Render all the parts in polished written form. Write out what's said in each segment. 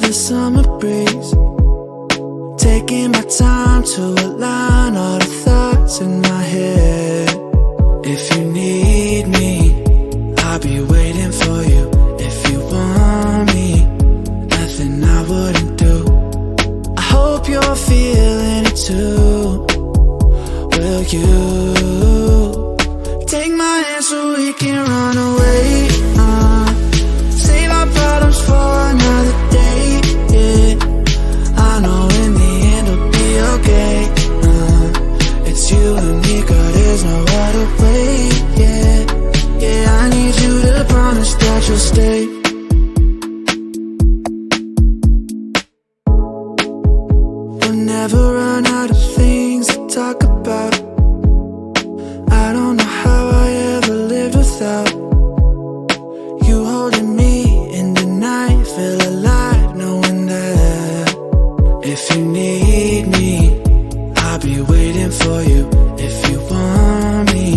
feel the summer breeze, taking my time to align all the thoughts in my head. If you need me, I'll be waiting for you. If you want me, nothing I wouldn't do. I hope you're feeling it too. Will you take my hand so we can run away? Save our problems for another day, yeah. I know in the end it'll be okay. It's you and me, girl, there's no other way, yeah. Yeah, I need you to promise that you'll stay. We'll never run out of things to talk about. I don't know how I ever lived without you holding me in the night. Feel alive knowing that if you need me, I'll be waiting for you. If you want me,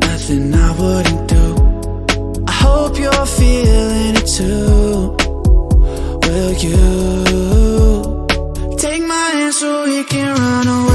nothing I wouldn't do. I hope you're feeling it too. Will you take my hand so we can run away?